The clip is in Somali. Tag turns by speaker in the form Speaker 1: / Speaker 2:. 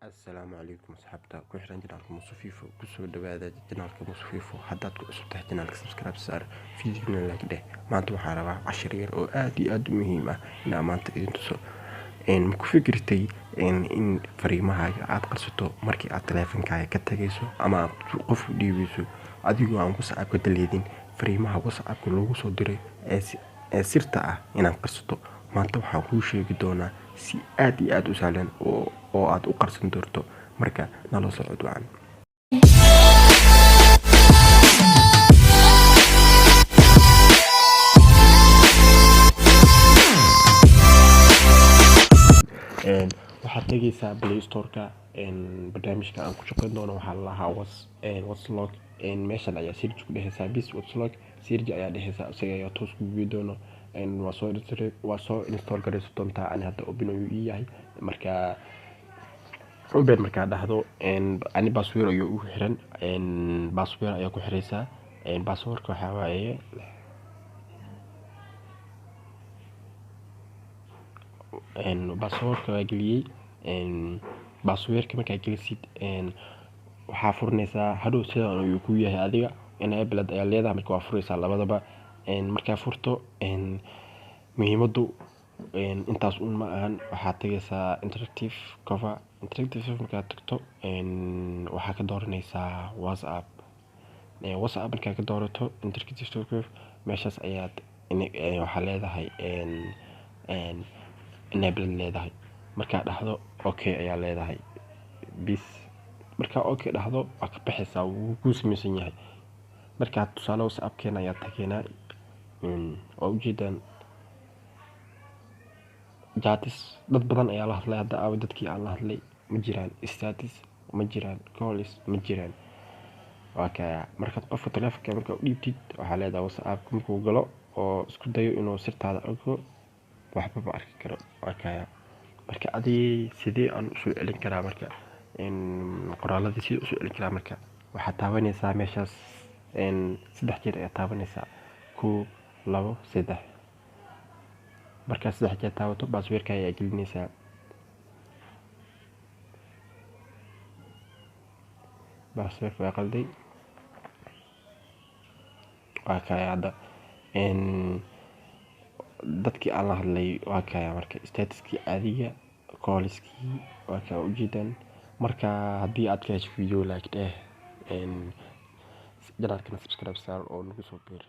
Speaker 1: السلام عليكم أصحابتا ku xiran janaalka Musufiifo kusoo dhawaada janaalka Musufiifo haddaad ku cusub tahay janaalka subscribe saar fiidiyowna like dheh maanta waxaan rabaa cashir yar oo aad iyo aad u muhiim ah inaan maanta idin tuso ma ku fikirtay in fariimahaaga aad qarsato markii aad taleefankaaga ka tagayso ama aad qof u dhiibayso adigoo aan WhatsApp ka daleedin fariimaha WhatsApp lagu soo diray ee sirta ah inaad qarsato maanta waxaan kuu sheegi doonaa si aad iyo aad u sahlan oo aad u qarsan doonto marka nala socod wacan waxaad tagaysaa Play Store-ka barnaamijka aan ku shaqayn doono waxaa la lahaa Watchlog meeshan ayaa search ku dhehaysaa bis Watchlog search ayaa dhehaysaa isaga ayaa toos ku gudbi doono waa soo install garayso doontaa ani hadda open uu yahay marka open markaa dhahdo ani password ayuu ugu xiran password ayaa ku xiraysaa passwordka waxa waaye passwordka waa geliyay passwordka markaa gelisid waxaa furinaysaa hadhow sidaan ayuu ku yahay adiga enable ayaa leedahay marka waa furaysaa labadaba markaa furto muhiimadu intaas ma ahan waxaad tagaysaa interactive cover markaad tagto waxaa ka dooranaysaa WhatsApp markaa ka doorato interactive cover meeshaas ayaad waxaa leedahay enable leedahay markaa dhahdo okay ayaa leedahay bis markaa okay dhahdo waa ka baxaysaa wuu ku samaysan yahay markaa tusaale WhatsApp-keena ayaa tageynaa oo ujeedaan jatis dad badan ayaa la hadlay hadda dadkii aan la hadlay ma jiraan status ma jiraan calls ma jiraan waa kaya markaad qofka taleefanka markaa u dhiibtid waxaa leedahay WhatsApp markuu galo oo isku dayo inuu sirtaada ogo waxba ma arki karo waa kaya marka adii sidee aan usoo celin karaa marka qoraaladii sidee usoo celin karaa marka waxaad taabanaysaa meeshaas 3 jeer ayaa taabanaysaa 1 2 3 markaa 3 jeer taabato passwordka ayaa gelinaysaa passwordka waa qalday waa kaya hadda dadkii aan la hadlay waa kaya marka statuskii adiga callskii waa kaya ujeedaan marka haddii aad ka hesho video like dheh janaalkana subscribe saar oo nagu soo biir